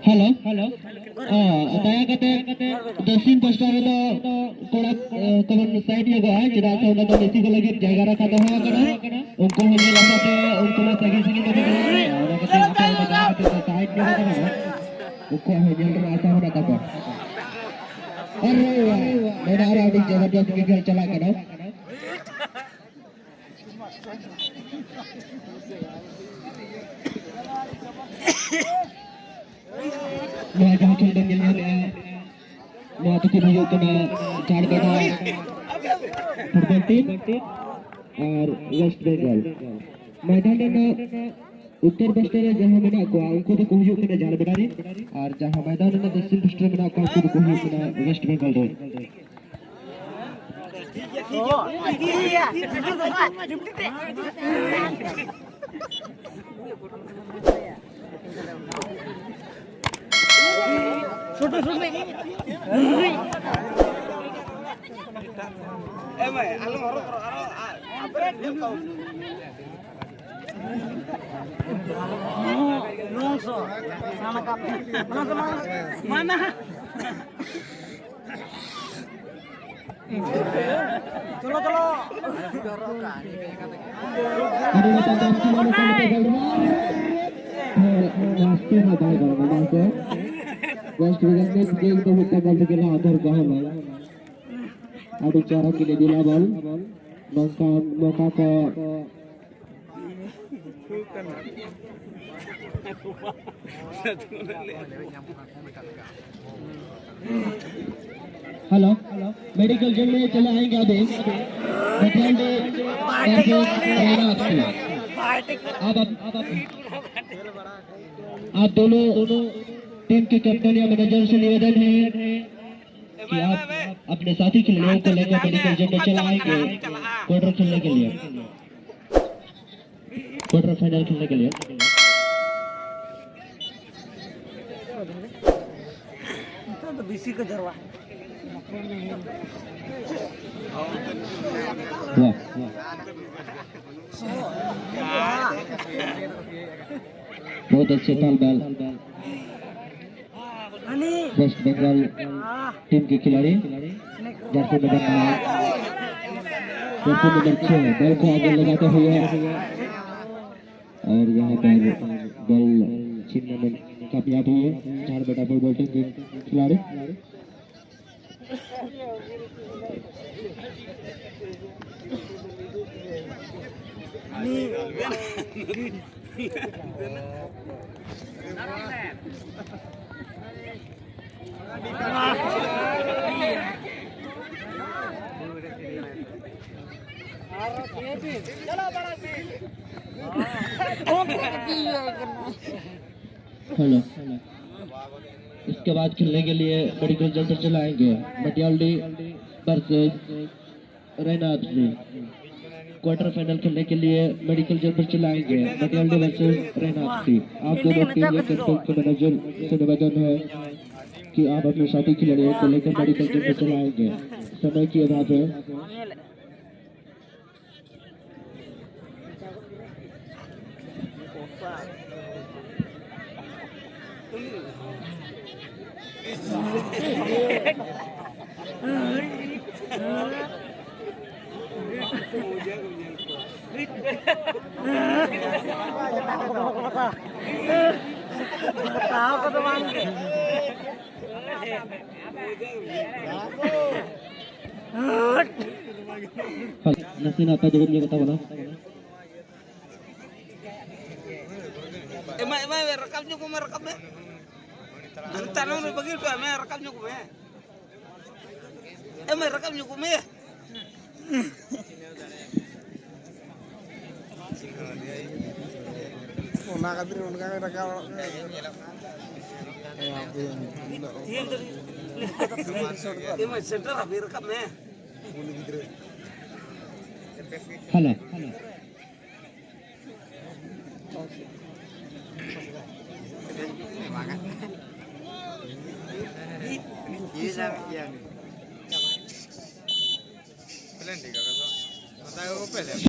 Hello hello ताया कते दक्षिण पश्चिम में तो कोड़ा कवन साइड ये गया है जिधर से उन्होंने इसी को लगी जगह रखा तो है कना उनको मुझे लगा कि उनको मैं सगी सगी नहीं कर और कते साइड में कना उनको है जल्द आशा हो रहा था अरे वाह मेरा राउडी जबरदस्त क्रिकेट चला करो मैं जहाँ खेलने के लिए मैं तो किसी को ना चार बैठा फुटबॉल टीम और वेस्ट बंगाल मैदान में उत्तर बस्तर है जहाँ मैंने उनको तो कोई को ना चार बैठा रही और जहाँ मैदान में दक्षिण बस्तर में आपको तो कोई को ना वेस्ट बंगाल रही छोटे छोटे ए मैं आलू हरो अपरे देखो नोसो sana kape mana चलो चलो अरे बता दो चलो वास्तव में भाई करना है वेस्ट बंगाल में गेम तो होता बॉल के लिए आधार कहां है आदि चारा के लिए दिला बॉल मौका को हेलो मेडिकल जल्द में चले आएंगे अभी आप दोनों टीम के कैप्टन या मैनेजर से निवेदन है कि आप अपने साथी खिलाड़ियों को लेकर मेडिकल जल्द में चले आएंगे क्वार्टर खेलने के लिए क्वार्टर फाइनल खेलने के लिए तो बीसी का जरवा बहुत अच्छे ताल बैल वेस्ट बंगाल टीम के खिलाड़ी जर्सी नंबर 6 बॉल को आगे लगाते हुए और यहाँ पर बॉल छीनने में कामयाब हुए 4 बेटा फुटबॉल टीम के खिलाड़ी हेलो इसके बाद खेलने के लिए मेडिकल जल्द चलाएंगे मटियालडी वर्सेस रेनाथ क्वार्टर फाइनल खेलने के लिए मेडिकल जल्द चलाएंगे मटियालडी वर्सेस रेनाथ आप दोनों टीम के कैप्टन को मैनेजर से निवेदन है कि आप अपने साथी खिलाड़ियों को लेकर मेडिकल जल्द चलाएंगे समय की अभाव है tahu kau tu bang नसीन आता जगत ये बताओ ना emang rekamnya kau merekam ya antar nong bagi tu emang rekamnya kau ya emang rekamnya kau ya Una kadri unka rekam emang center habis rekam ya hello Pelen tiga kan? Tahu pelen.